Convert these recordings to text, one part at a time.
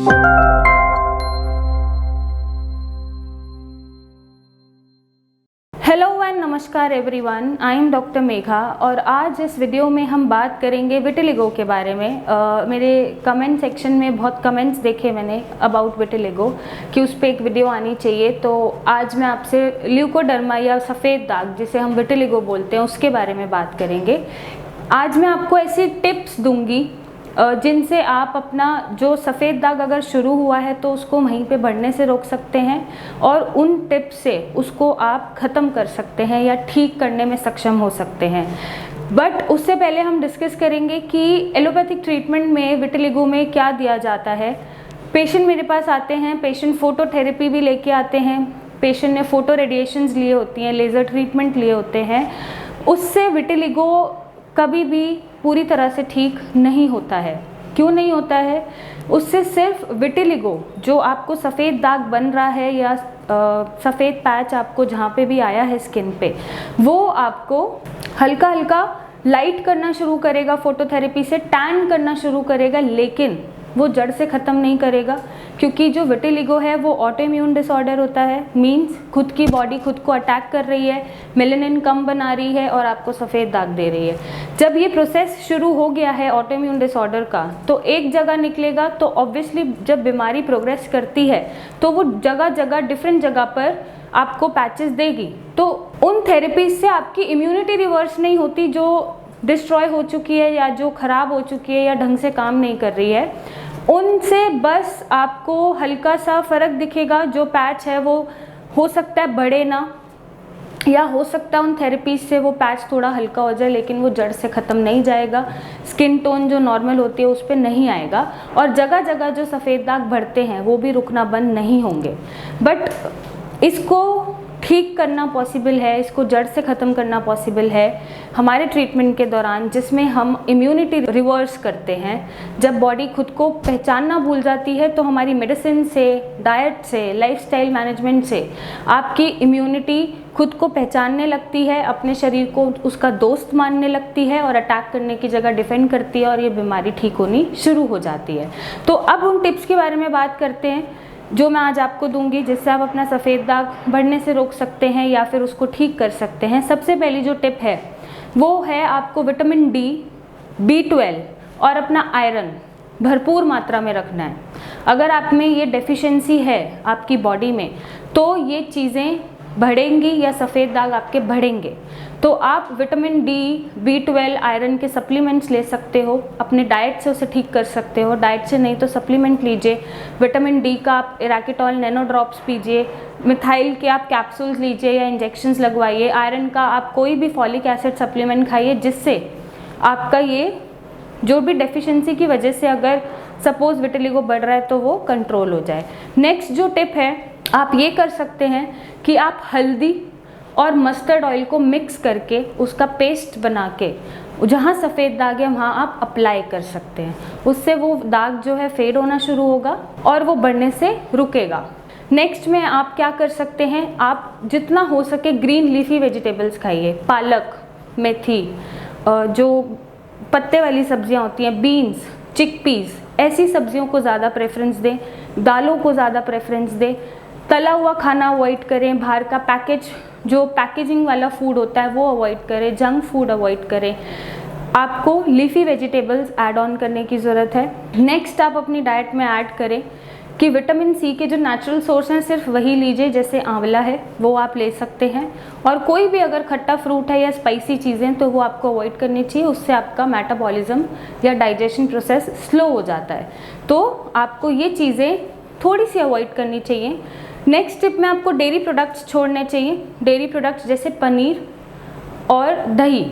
Hello and नमस्कार everyone, I am doctor Megha और आज इस वीडियो में हम बात करेंगे विटिलिगो के बारे में। मेरे कमेंट सेक्शन में बहुत कमेंट्स देखे मैंने अबाउट विटिलिगो कि उस पर एक वीडियो आनी चाहिए, तो आज मैं आपसे ल्यूकोडर्मा या सफ़ेद दाग जिसे हम विटिलिगो बोलते हैं उसके बारे में बात करेंगे। आज मैं आपको ऐसी टिप्स दूंगी जिनसे आप अपना जो सफ़ेद दाग अगर शुरू हुआ है तो उसको वहीं पे बढ़ने से रोक सकते हैं और उन टिप्स से उसको आप ख़त्म कर सकते हैं या ठीक करने में सक्षम हो सकते हैं। बट उससे पहले हम डिस्कस करेंगे कि एलोपैथिक ट्रीटमेंट में विटिलिगो में क्या दिया जाता है। पेशेंट मेरे पास आते हैं, पेशेंट फोटोथेरेपी भी लेके आते हैं, पेशेंट ने फोटो रेडिएशंस लिए होती हैं, लेज़र ट्रीटमेंट लिए होते हैं। उससे विटिलिगो कभी भी पूरी तरह से ठीक नहीं होता है। क्यों नहीं होता है? उससे सिर्फ विटिलिगो जो आपको सफ़ेद दाग बन रहा है या सफ़ेद पैच आपको जहाँ पे भी आया है स्किन पे, वो आपको हल्का हल्का लाइट करना शुरू करेगा, फोटोथेरेपी से टैन करना शुरू करेगा, लेकिन वो जड़ से ख़त्म नहीं करेगा। क्योंकि जो विटिलिगो है वो ऑटोइम्यून डिसऑर्डर होता है, मींस खुद की बॉडी खुद को अटैक कर रही है, मेलेनिन कम बना रही है और आपको सफ़ेद दाग दे रही है। जब ये प्रोसेस शुरू हो गया है ऑटोइम्यून डिसऑर्डर का, तो एक जगह निकलेगा, तो ऑब्वियसली जब बीमारी प्रोग्रेस करती है तो वो जगह जगह डिफरेंट जगह पर आपको पैचेस देगी। तो उन थेरेपीज से आपकी इम्यूनिटी रिवर्स नहीं होती जो डिस्ट्रॉय हो चुकी है या जो ख़राब हो चुकी है या ढंग से काम नहीं कर रही है। उनसे बस आपको हल्का सा फ़र्क दिखेगा। जो पैच है वो हो सकता है बढ़े ना, या हो सकता है उन थेरेपीज से वो पैच थोड़ा हल्का हो जाए, लेकिन वो जड़ से ख़त्म नहीं जाएगा। स्किन टोन जो नॉर्मल होती है उस पर नहीं आएगा और जगह जगह जो सफ़ेद दाग बढ़ते हैं वो भी रुकना बंद नहीं होंगे। बट इसको ठीक करना पॉसिबल है, इसको जड़ से ख़त्म करना पॉसिबल है हमारे ट्रीटमेंट के दौरान, जिसमें हम इम्यूनिटी रिवर्स करते हैं। जब बॉडी खुद को पहचानना भूल जाती है तो हमारी मेडिसिन से, डाइट से, लाइफस्टाइल मैनेजमेंट से आपकी इम्यूनिटी खुद को पहचानने लगती है, अपने शरीर को उसका दोस्त मानने लगती है और अटैक करने की जगह डिफेंड करती है और ये बीमारी ठीक होनी शुरू हो जाती है। तो अब उन टिप्स के बारे में बात करते हैं जो मैं आज आपको दूंगी, जिससे आप अपना सफ़ेद दाग बढ़ने से रोक सकते हैं या फिर उसको ठीक कर सकते हैं। सबसे पहली जो टिप है वो है आपको विटामिन डी, B12 और अपना आयरन भरपूर मात्रा में रखना है। अगर आप में ये डेफिशिएंसी है आपकी बॉडी में तो ये चीज़ें बढ़ेंगी या सफ़ेद दाग आपके बढ़ेंगे। तो आप विटामिन डी, B12, आयरन के सप्लीमेंट्स ले सकते हो, अपने डाइट से उसे ठीक कर सकते हो। डाइट से नहीं तो सप्लीमेंट लीजिए। विटामिन डी का आप इराकिटॉल नैनो ड्रॉप्स पीजिए, मिथाइल के आप कैप्सूल्स लीजिए या इंजेक्शंस लगवाइए। आयरन का आप कोई भी फॉलिक एसिड सप्लीमेंट खाइए, जिससे आपका ये जो भी डेफिशिएंसी की वजह से अगर सपोज विटिलिगो बढ़ रहा है तो वो कंट्रोल हो जाए। नेक्स्ट जो टिप है, आप ये कर सकते हैं कि आप हल्दी और मस्टर्ड ऑयल को मिक्स करके उसका पेस्ट बना के जहाँ सफ़ेद दाग है वहाँ आप अप्लाई कर सकते हैं। उससे वो दाग जो है फेड होना शुरू होगा और वो बढ़ने से रुकेगा। नेक्स्ट में आप क्या कर सकते हैं, आप जितना हो सके ग्रीन लीफी वेजिटेबल्स खाइए। पालक, मेथी, जो पत्ते वाली सब्जियां होती हैं, बीन्स, चिकपीस, ऐसी सब्जियों को ज़्यादा प्रेफरेंस दें। दालों को ज़्यादा प्रेफरेंस दें। तला हुआ खाना अवॉइड करें। बाहर का जो पैकेजिंग वाला फूड होता है वो अवॉइड करें। जंक फूड अवॉइड करें। आपको लीफी वेजिटेबल्स ऐड ऑन करने की ज़रूरत है। नेक्स्ट आप अपनी डाइट में ऐड करें कि विटामिन सी के जो नेचुरल सोर्स हैं सिर्फ वही लीजिए, जैसे आंवला है वो आप ले सकते हैं, और कोई भी अगर खट्टा फ्रूट है या स्पाइसी चीज़ें तो वो आपको अवॉइड करनी चाहिए। उससे आपका मेटाबॉलिज्म या डाइजेशन प्रोसेस स्लो हो जाता है, तो आपको ये चीज़ें थोड़ी सी अवॉइड करनी चाहिए। नेक्स्ट टिप में आपको डेयरी प्रोडक्ट्स छोड़ने चाहिए। डेयरी प्रोडक्ट्स जैसे पनीर और दही।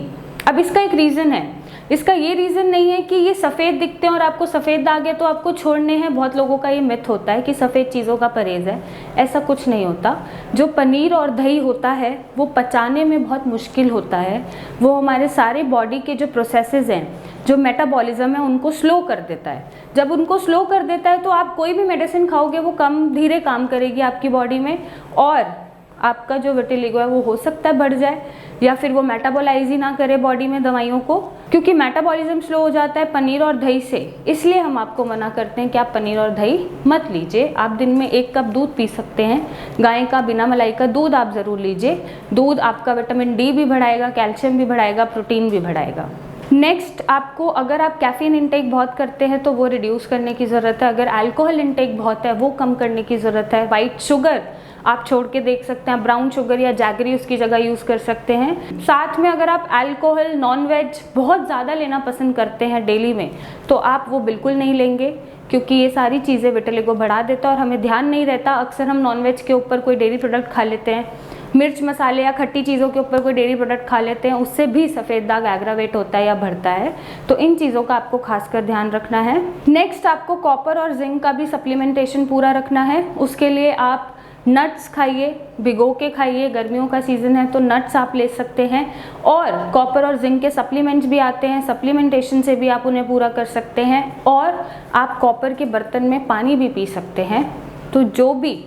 अब इसका एक रीज़न है, इसका ये रीज़न नहीं है कि ये सफ़ेद दिखते हैं और आपको सफ़ेद दाग है तो आपको छोड़ने हैं। बहुत लोगों का ये मिथ होता है कि सफ़ेद चीज़ों का परहेज़ है, ऐसा कुछ नहीं होता। जो पनीर और दही होता है वो पचाने में बहुत मुश्किल होता है। वो हमारे सारे बॉडी के जो प्रोसेसेस हैं, जो मेटाबॉलिज्म है, उनको स्लो कर देता है। जब उनको स्लो कर देता है तो आप कोई भी मेडिसिन खाओगे वो कम धीरे काम करेगी आपकी बॉडी में और आपका जो विटिलिगो है वो हो सकता है बढ़ जाए। या फिर वो मेटाबोलाइज ही ना करे बॉडी में दवाइयों को, क्योंकि मेटाबॉलिज्म स्लो हो जाता है पनीर और दही से। इसलिए हम आपको मना करते हैं कि आप पनीर और दही मत लीजिए। आप दिन में 1 कप दूध पी सकते हैं, गाय का, बिना मलाई का दूध आप ज़रूर लीजिए। दूध आपका विटामिन डी भी बढ़ाएगा, कैल्शियम भी बढ़ाएगा, प्रोटीन भी बढ़ाएगा। नेक्स्ट, आपको अगर आप कैफीन इंटेक बहुत करते हैं तो वो रिड्यूस करने की ज़रूरत है। अगर अल्कोहल इंटेक बहुत है वो कम करने की ज़रूरत है। वाइट शुगर आप छोड़ के देख सकते हैं, ब्राउन शुगर या जैगरी उसकी जगह यूज़ कर सकते हैं। साथ में अगर आप अल्कोहल, नॉन वेज बहुत ज़्यादा लेना पसंद करते हैं डेली में, तो आप वो बिल्कुल नहीं लेंगे, क्योंकि ये सारी चीज़ें विटिलिगो बढ़ा देता है और हमें ध्यान नहीं रहता। अक्सर हम नॉन वेज के ऊपर कोई डेयरी प्रोडक्ट खा लेते हैं, मिर्च मसाले या खट्टी चीज़ों के ऊपर कोई डेयरी प्रोडक्ट खा लेते हैं, उससे भी सफ़ेद दाग एग्रावेट होता है या बढ़ता है। तो इन चीज़ों का आपको खासकर ध्यान रखना है। नेक्स्ट, आपको कॉपर और जिंक का भी सप्लीमेंटेशन पूरा रखना है। उसके लिए आप नट्स खाइए, भिगो के खाइए। गर्मियों का सीज़न है तो नट्स आप ले सकते हैं, और कॉपर और जिंक के सप्लीमेंट्स भी आते हैं, सप्लीमेंटेशन से भी आप उन्हें पूरा कर सकते हैं। और आप कॉपर के बर्तन में पानी भी पी सकते हैं। तो जो भी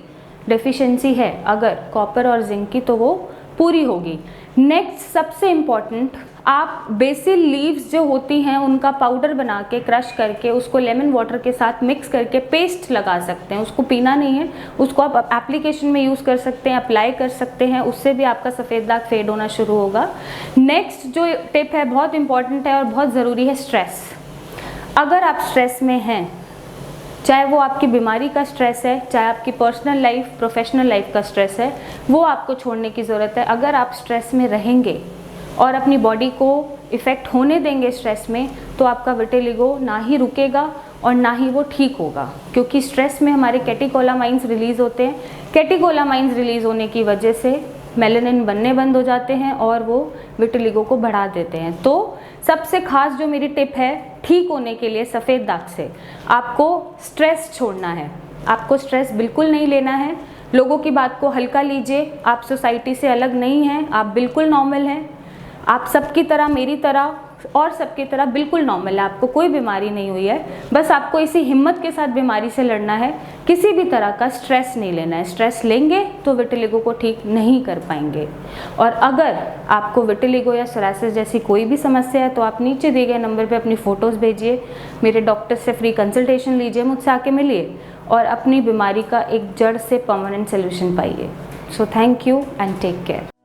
डेफिशिएंसी है अगर कॉपर और जिंक की, तो वो पूरी होगी। नेक्स्ट, सबसे इम्पॉर्टेंट, आप बेसिल लीव्स जो होती हैं उनका पाउडर बना के क्रश करके उसको लेमन वाटर के साथ मिक्स करके पेस्ट लगा सकते हैं। उसको पीना नहीं है, उसको आप एप्लीकेशन में यूज़ कर सकते हैं, अप्लाई कर सकते हैं। उससे भी आपका सफ़ेद दाग फेड होना शुरू होगा। नेक्स्ट जो टिप है बहुत इंपॉर्टेंट है और बहुत ज़रूरी है, स्ट्रेस। अगर आप स्ट्रेस में हैं, चाहे वो आपकी बीमारी का स्ट्रेस है, चाहे आपकी पर्सनल लाइफ, प्रोफेशनल लाइफ का स्ट्रेस है, वो आपको छोड़ने की ज़रूरत है। अगर आप स्ट्रेस में रहेंगे और अपनी बॉडी को इफ़ेक्ट होने देंगे स्ट्रेस में, तो आपका विटिलिगो ना ही रुकेगा और ना ही वो ठीक होगा, क्योंकि स्ट्रेस में हमारे कैटेकोलामाइंस रिलीज़ होते हैं। कैटेकोलामाइंस रिलीज़ होने की वजह से मेलानिन बनने बंद हो जाते हैं और वो विटिलिगो को बढ़ा देते हैं। तो सबसे खास जो मेरी टिप है ठीक होने के लिए सफ़ेद दाग से, आपको स्ट्रेस छोड़ना है। आपको स्ट्रेस बिल्कुल नहीं लेना है। लोगों की बात को हल्का लीजिए। आप सोसाइटी से अलग नहीं हैं, आप बिल्कुल नॉर्मल हैं। आप सबकी तरह, मेरी तरह और सबकी तरह बिल्कुल नॉर्मल है। आपको कोई बीमारी नहीं हुई है, बस आपको इसी हिम्मत के साथ बीमारी से लड़ना है। किसी भी तरह का स्ट्रेस नहीं लेना है। स्ट्रेस लेंगे तो विटिलिगो को ठीक नहीं कर पाएंगे। और अगर आपको विटिलिगो या सोरायसिस जैसी कोई भी समस्या है तो आप नीचे दिए गए नंबर पे अपनी फ़ोटोज़ भेजिए, मेरे डॉक्टर से फ्री कंसल्टेशन लीजिए, मुझसे आके मिलिए और अपनी बीमारी का एक जड़ से परमानेंट सोल्यूशन पाइए। So thank you and take care.